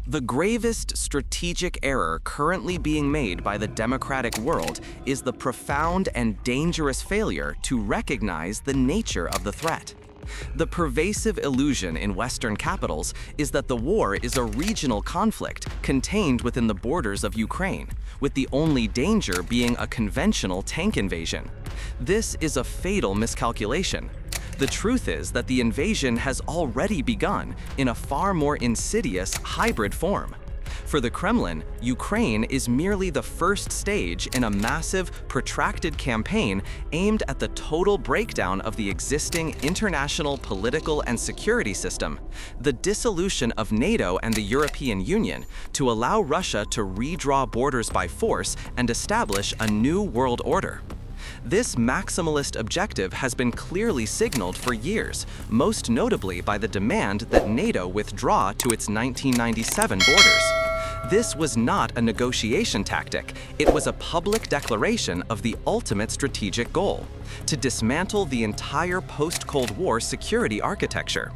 The gravest strategic error currently being made by the democratic world is the profound and dangerous failure to recognize the nature of the threat. The pervasive illusion in Western capitals is that the war is a regional conflict contained within the borders of Ukraine, with the only danger being a conventional tank invasion. This is a fatal miscalculation. The truth is that the invasion has already begun in a far more insidious hybrid form. For the Kremlin, Ukraine is merely the first stage in a massive, protracted campaign aimed at the total breakdown of the existing international political and security system, the dissolution of NATO and the European Union, to allow Russia to redraw borders by force and establish a new world order. This maximalist objective has been clearly signaled for years, most notably by the demand that NATO withdraw to its 1997 borders. This was not a negotiation tactic, it was a public declaration of the ultimate strategic goal: to dismantle the entire post-Cold War security architecture.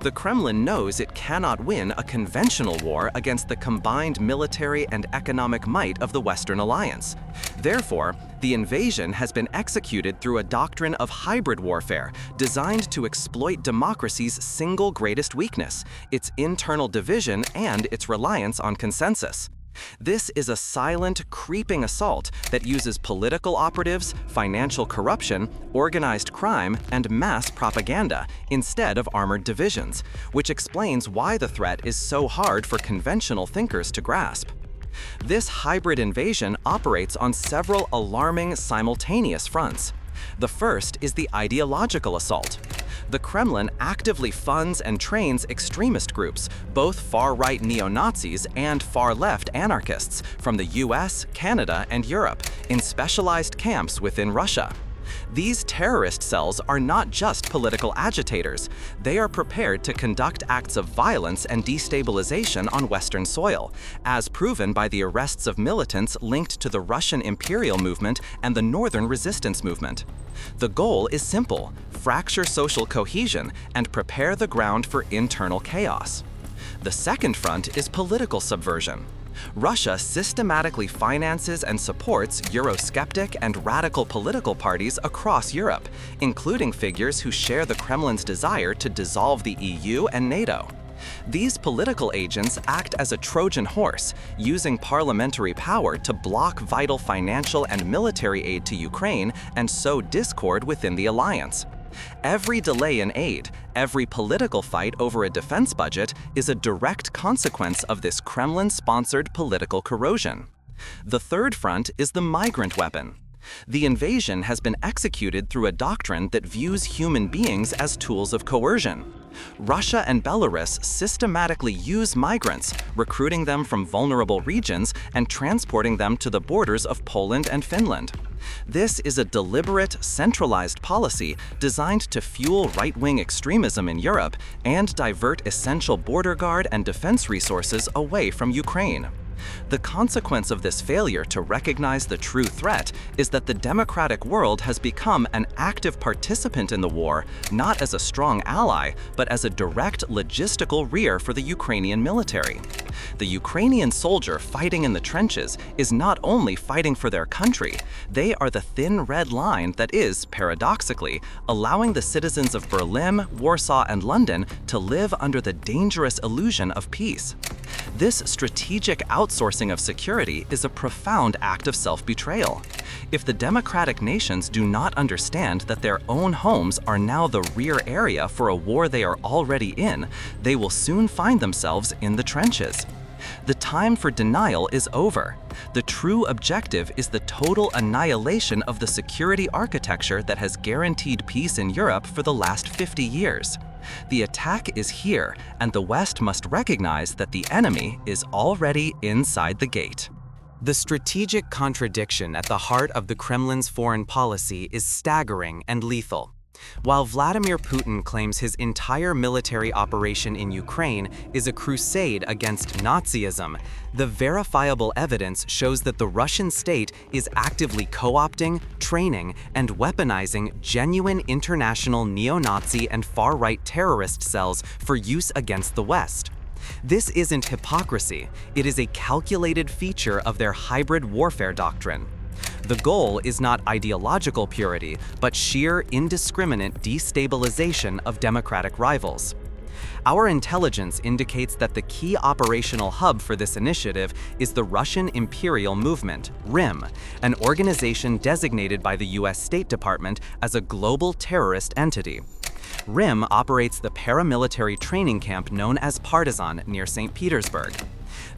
The Kremlin knows it cannot win a conventional war against the combined military and economic might of the Western alliance. Therefore, the invasion has been executed through a doctrine of hybrid warfare designed to exploit democracy's single greatest weakness, its internal division and its reliance on consensus. This is a silent, creeping assault that uses political operatives, financial corruption, organized crime, and mass propaganda instead of armored divisions, which explains why the threat is so hard for conventional thinkers to grasp. This hybrid invasion operates on several alarming simultaneous fronts. The first is the ideological assault. The Kremlin actively funds and trains extremist groups, both far-right neo-Nazis and far-left anarchists, from the US, Canada, and Europe, in specialized camps within Russia. These terrorist cells are not just political agitators. They are prepared to conduct acts of violence and destabilization on Western soil, as proven by the arrests of militants linked to the Russian imperial movement and the Northern resistance movement. The goal is simple: fracture social cohesion and prepare the ground for internal chaos. The second front is political subversion. Russia systematically finances and supports Eurosceptic and radical political parties across Europe, including figures who share the Kremlin's desire to dissolve the EU and NATO. These political agents act as a Trojan horse, using parliamentary power to block vital financial and military aid to Ukraine and sow discord within the alliance. Every delay in aid, every political fight over a defense budget is a direct consequence of this Kremlin-sponsored political corrosion. The third front is the migrant weapon. The invasion has been executed through a doctrine that views human beings as tools of coercion. Russia and Belarus systematically use migrants, recruiting them from vulnerable regions and transporting them to the borders of Poland and Finland. This is a deliberate, centralized policy designed to fuel right-wing extremism in Europe and divert essential border guard and defense resources away from Ukraine. The consequence of this failure to recognize the true threat is that the democratic world has become an active participant in the war, not as a strong ally, but as a direct logistical rear for the Ukrainian military. The Ukrainian soldier fighting in the trenches is not only fighting for their country, they are the thin red line that is, paradoxically, allowing the citizens of Berlin, Warsaw, and London to live under the dangerous illusion of peace. This strategic outsourcing of security is a profound act of self-betrayal. If the democratic nations do not understand that their own homes are now the rear area for a war they are already in, they will soon find themselves in the trenches. The time for denial is over. The true objective is the total annihilation of the security architecture that has guaranteed peace in Europe for the last 50 years. The attack is here, and the West must recognize that the enemy is already inside the gate. The strategic contradiction at the heart of the Kremlin's foreign policy is staggering and lethal. While Vladimir Putin claims his entire military operation in Ukraine is a crusade against Nazism, the verifiable evidence shows that the Russian state is actively co-opting, training, and weaponizing genuine international neo-Nazi and far-right terrorist cells for use against the West. This isn't hypocrisy, it is a calculated feature of their hybrid warfare doctrine. The goal is not ideological purity, but sheer indiscriminate destabilization of democratic rivals. Our intelligence indicates that the key operational hub for this initiative is the Russian Imperial Movement, RIM, an organization designated by the US State Department as a global terrorist entity. RIM operates the paramilitary training camp known as Partizan near St. Petersburg.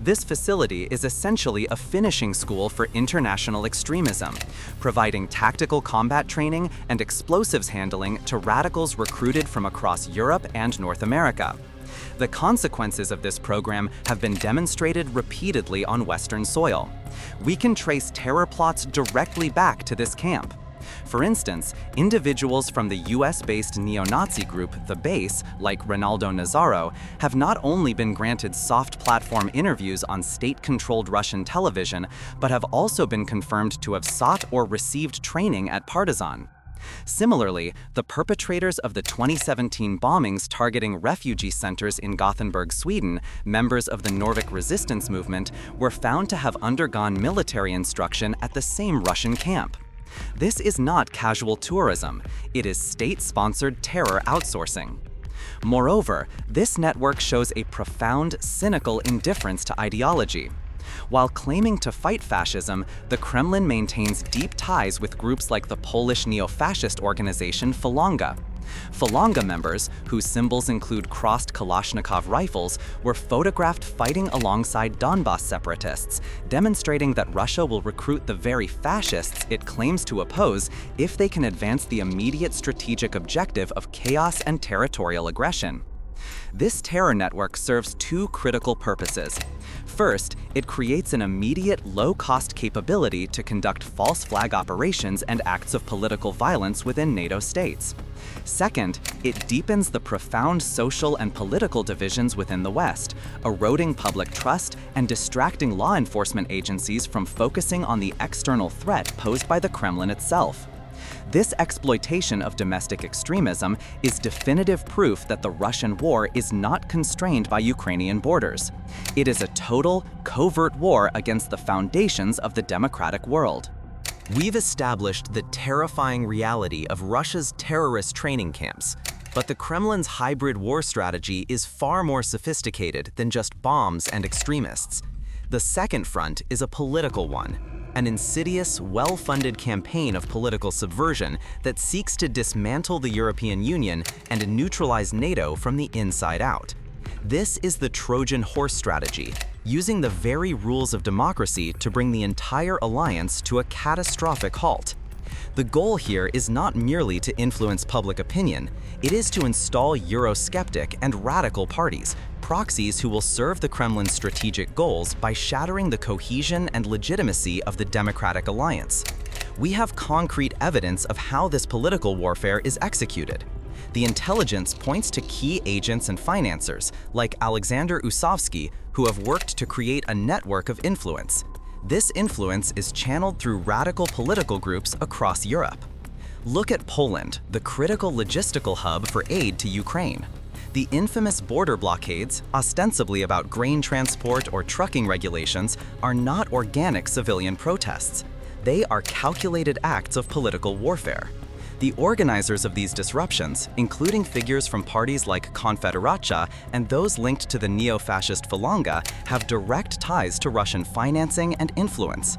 This facility is essentially a finishing school for international extremism, providing tactical combat training and explosives handling to radicals recruited from across Europe and North America. The consequences of this program have been demonstrated repeatedly on Western soil. We can trace terror plots directly back to this camp. For instance, individuals from the US-based neo-Nazi group The Base, like Ronaldo Nazzaro, have not only been granted soft platform interviews on state-controlled Russian television, but have also been confirmed to have sought or received training at Partizan. Similarly, the perpetrators of the 2017 bombings targeting refugee centers in Gothenburg, Sweden, members of the Nordic resistance movement, were found to have undergone military instruction at the same Russian camp. This is not casual tourism, it is state-sponsored terror outsourcing. Moreover, this network shows a profound, cynical indifference to ideology. While claiming to fight fascism, the Kremlin maintains deep ties with groups like the Polish neo-fascist organization Falanga. Falanga members, whose symbols include crossed Kalashnikov rifles, were photographed fighting alongside Donbas separatists, demonstrating that Russia will recruit the very fascists it claims to oppose if they can advance the immediate strategic objective of chaos and territorial aggression. This terror network serves two critical purposes. First, it creates an immediate, low-cost capability to conduct false flag operations and acts of political violence within NATO states. Second, it deepens the profound social and political divisions within the West, eroding public trust and distracting law enforcement agencies from focusing on the external threat posed by the Kremlin itself. This exploitation of domestic extremism is definitive proof that the Russian war is not constrained by Ukrainian borders. It is a total, covert war against the foundations of the democratic world. We've established the terrifying reality of Russia's terrorist training camps, but the Kremlin's hybrid war strategy is far more sophisticated than just bombs and extremists. The second front is a political one. An insidious, well-funded campaign of political subversion that seeks to dismantle the European Union and neutralize NATO from the inside out. This is the Trojan horse strategy, using the very rules of democracy to bring the entire alliance to a catastrophic halt. The goal here is not merely to influence public opinion, it is to install Eurosceptic and radical parties, proxies who will serve the Kremlin's strategic goals by shattering the cohesion and legitimacy of the democratic alliance. We have concrete evidence of how this political warfare is executed. The intelligence points to key agents and financiers, like Alexander Usovsky, who have worked to create a network of influence. This influence is channeled through radical political groups across Europe. Look at Poland, the critical logistical hub for aid to Ukraine. The infamous border blockades, ostensibly about grain transport or trucking regulations, are not organic civilian protests. They are calculated acts of political warfare. The organizers of these disruptions, including figures from parties like Konfederacja and those linked to the neo-fascist Falanga, have direct ties to Russian financing and influence.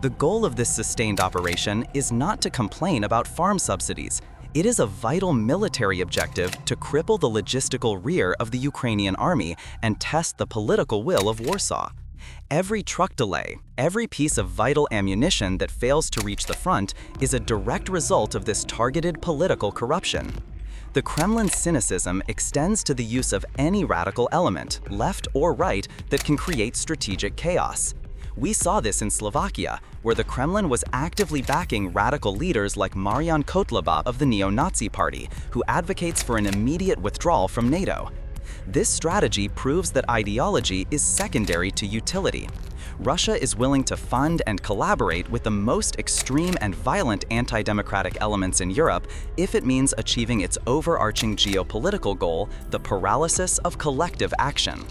The goal of this sustained operation is not to complain about farm subsidies. It is a vital military objective to cripple the logistical rear of the Ukrainian army and test the political will of Warsaw. Every truck delay, every piece of vital ammunition that fails to reach the front is a direct result of this targeted political corruption. The Kremlin's cynicism extends to the use of any radical element, left or right, that can create strategic chaos. We saw this in Slovakia, where the Kremlin was actively backing radical leaders like Marian Kotleba of the neo-Nazi party, who advocates for an immediate withdrawal from NATO. This strategy proves that ideology is secondary to utility. Russia is willing to fund and collaborate with the most extreme and violent anti-democratic elements in Europe if it means achieving its overarching geopolitical goal, the paralysis of collective action.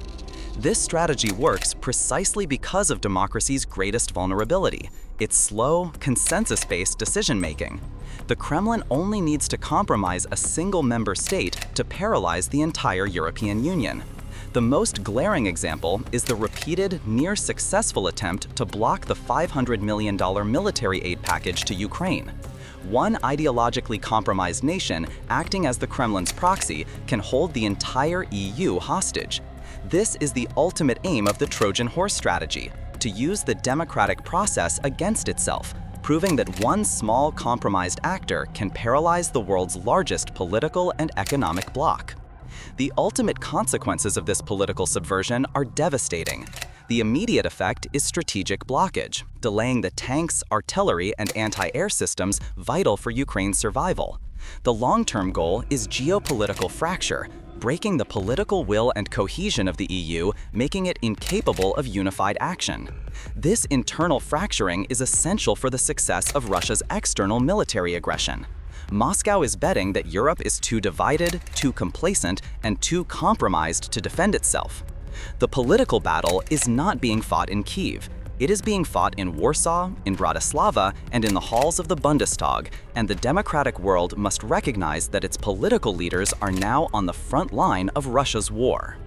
This strategy works precisely because of democracy's greatest vulnerability: its slow, consensus-based decision-making. The Kremlin only needs to compromise a single member state to paralyze the entire European Union. The most glaring example is the repeated, near-successful attempt to block the $500 million military aid package to Ukraine. One ideologically compromised nation, acting as the Kremlin's proxy, can hold the entire EU hostage. This is the ultimate aim of the Trojan horse strategy: to use the democratic process against itself, proving that one small compromised actor can paralyze the world's largest political and economic bloc. The ultimate consequences of this political subversion are devastating. The immediate effect is strategic blockage, delaying the tanks, artillery, and anti-air systems vital for Ukraine's survival. The long-term goal is geopolitical fracture, breaking the political will and cohesion of the EU, making it incapable of unified action. This internal fracturing is essential for the success of Russia's external military aggression. Moscow is betting that Europe is too divided, too complacent, and too compromised to defend itself. The political battle is not being fought in Kyiv. It is being fought in Warsaw, in Bratislava, and in the halls of the Bundestag, and the democratic world must recognize that its political leaders are now on the front line of Russia's war.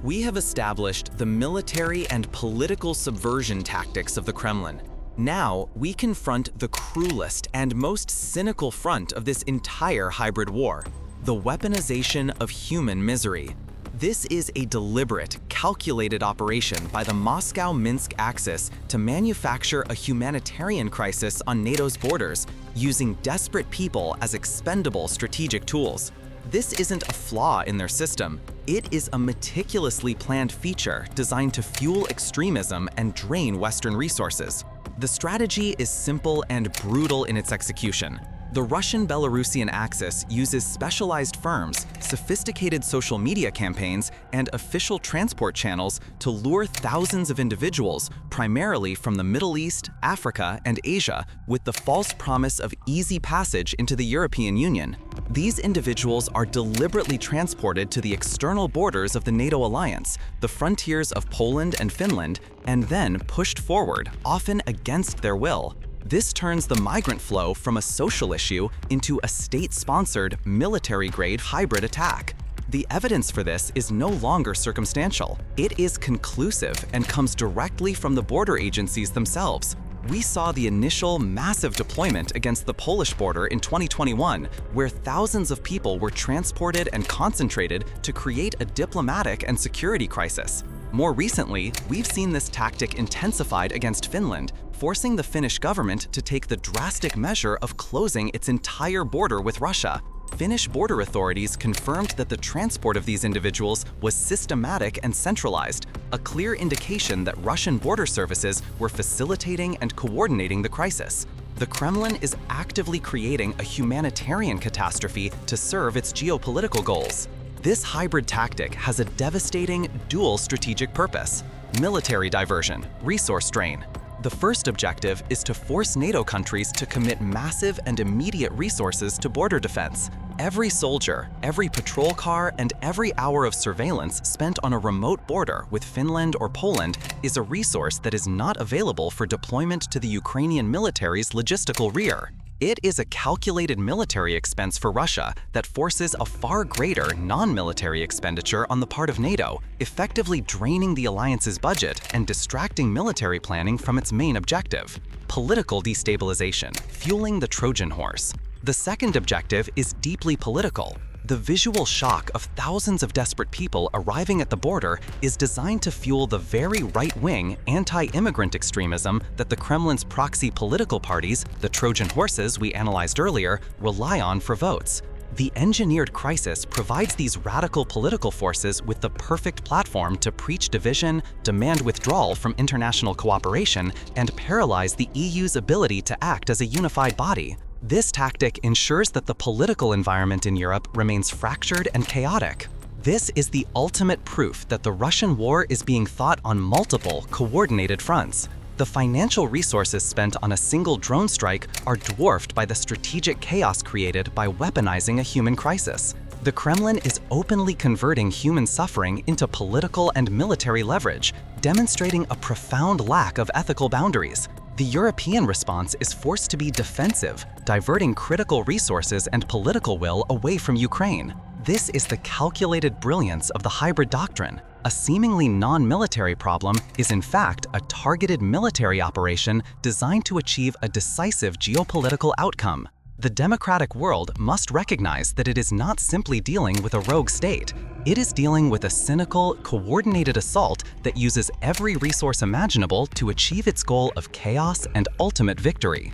We have established the military and political subversion tactics of the Kremlin. Now, we confront the cruelest and most cynical front of this entire hybrid war: the weaponization of human misery. This is a deliberate, calculated operation by the Moscow-Minsk axis to manufacture a humanitarian crisis on NATO's borders, using desperate people as expendable strategic tools. This isn't a flaw in their system. It is a meticulously planned feature designed to fuel extremism and drain Western resources. The strategy is simple and brutal in its execution. The Russian-Belarusian axis uses specialized firms, sophisticated social media campaigns, and official transport channels to lure thousands of individuals, primarily from the Middle East, Africa, and Asia, with the false promise of easy passage into the European Union. These individuals are deliberately transported to the external borders of the NATO alliance, the frontiers of Poland and Finland, and then pushed forward, often against their will. This turns the migrant flow from a social issue into a state-sponsored, military-grade hybrid attack. The evidence for this is no longer circumstantial. It is conclusive and comes directly from the border agencies themselves. We saw the initial massive deployment against the Polish border in 2021, where thousands of people were transported and concentrated to create a diplomatic and security crisis. More recently, we've seen this tactic intensified against Finland, forcing the Finnish government to take the drastic measure of closing its entire border with Russia. Finnish border authorities confirmed that the transport of these individuals was systematic and centralized, a clear indication that Russian border services were facilitating and coordinating the crisis. The Kremlin is actively creating a humanitarian catastrophe to serve its geopolitical goals. This hybrid tactic has a devastating dual strategic purpose: military diversion, resource drain. The first objective is to force NATO countries to commit massive and immediate resources to border defense. Every soldier, every patrol car, and every hour of surveillance spent on a remote border with Finland or Poland is a resource that is not available for deployment to the Ukrainian military's logistical rear. It is a calculated military expense for Russia that forces a far greater non-military expenditure on the part of NATO, effectively draining the alliance's budget and distracting military planning from its main objective: political destabilization, fueling the Trojan horse. The second objective is deeply political. The visual shock of thousands of desperate people arriving at the border is designed to fuel the very right-wing, anti-immigrant extremism that the Kremlin's proxy political parties, the Trojan horses we analyzed earlier, rely on for votes. The engineered crisis provides these radical political forces with the perfect platform to preach division, demand withdrawal from international cooperation, and paralyze the EU's ability to act as a unified body. This tactic ensures that the political environment in Europe remains fractured and chaotic. This is the ultimate proof that the Russian war is being fought on multiple, coordinated fronts. The financial resources spent on a single drone strike are dwarfed by the strategic chaos created by weaponizing a human crisis. The Kremlin is openly converting human suffering into political and military leverage, demonstrating a profound lack of ethical boundaries. The European response is forced to be defensive, diverting critical resources and political will away from Ukraine. This is the calculated brilliance of the hybrid doctrine. A seemingly non-military problem is in fact a targeted military operation designed to achieve a decisive geopolitical outcome. The democratic world must recognize that it is not simply dealing with a rogue state. It is dealing with a cynical, coordinated assault that uses every resource imaginable to achieve its goal of chaos and ultimate victory.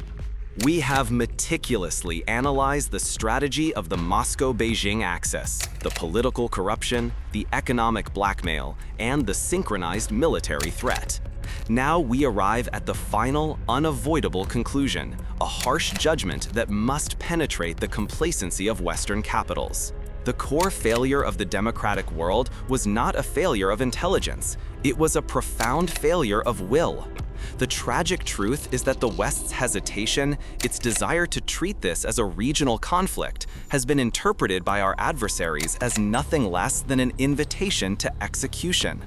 We have meticulously analyzed the strategy of the Moscow-Beijing axis, the political corruption, the economic blackmail, and the synchronized military threat. Now we arrive at the final, unavoidable conclusion, a harsh judgment that must penetrate the complacency of Western capitals. The core failure of the democratic world was not a failure of intelligence, it was a profound failure of will. The tragic truth is that the West's hesitation, its desire to treat this as a regional conflict, has been interpreted by our adversaries as nothing less than an invitation to execution.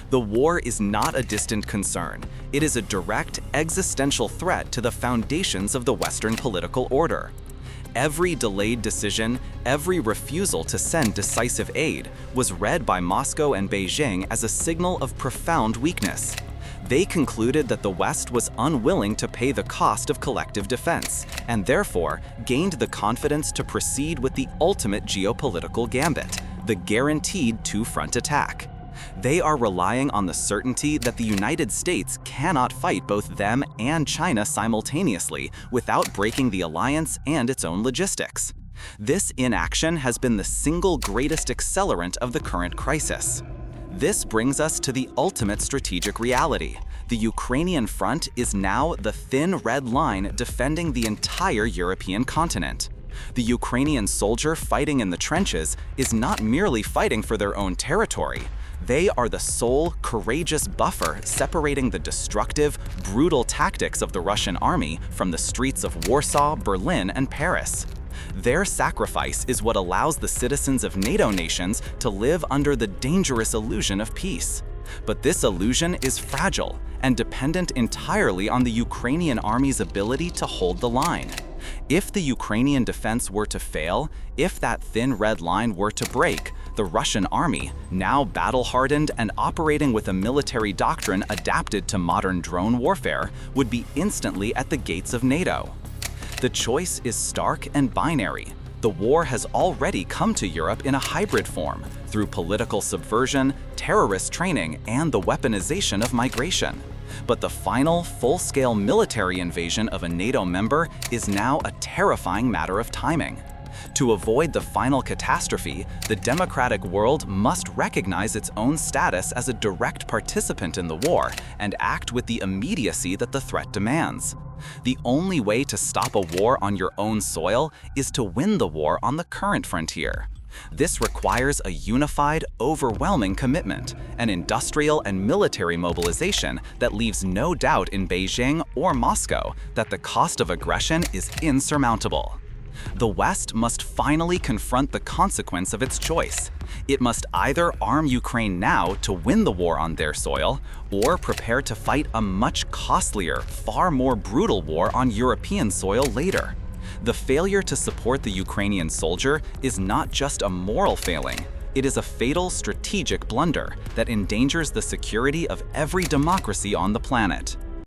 The war is not a distant concern. It is a direct, existential threat to the foundations of the Western political order. Every delayed decision, every refusal to send decisive aid, was read by Moscow and Beijing as a signal of profound weakness. They concluded that the West was unwilling to pay the cost of collective defense, and therefore gained the confidence to proceed with the ultimate geopolitical gambit, the guaranteed two-front attack. They are relying on the certainty that the United States cannot fight both them and China simultaneously without breaking the alliance and its own logistics. This inaction has been the single greatest accelerant of the current crisis. This brings us to the ultimate strategic reality. The Ukrainian front is now the thin red line defending the entire European continent. The Ukrainian soldier fighting in the trenches is not merely fighting for their own territory. They are the sole, courageous buffer separating the destructive, brutal tactics of the Russian army from the streets of Warsaw, Berlin, and Paris. Their sacrifice is what allows the citizens of NATO nations to live under the dangerous illusion of peace. But this illusion is fragile and dependent entirely on the Ukrainian army's ability to hold the line. If the Ukrainian defense were to fail, if that thin red line were to break, the Russian army, now battle-hardened and operating with a military doctrine adapted to modern drone warfare, would be instantly at the gates of NATO. The choice is stark and binary. The war has already come to Europe in a hybrid form, through political subversion, terrorist training, and the weaponization of migration. But the final, full-scale military invasion of a NATO member is now a terrifying matter of timing. To avoid the final catastrophe, the democratic world must recognize its own status as a direct participant in the war and act with the immediacy that the threat demands. The only way to stop a war on your own soil is to win the war on the current frontier. This requires a unified, overwhelming commitment, an industrial and military mobilization that leaves no doubt in Beijing or Moscow that the cost of aggression is insurmountable. The West must finally confront the consequence of its choice. It must either arm Ukraine now to win the war on their soil, or prepare to fight a much costlier, far more brutal war on European soil later. The failure to support the Ukrainian soldier is not just a moral failing, it is a fatal strategic blunder that endangers the security of every democracy on the planet.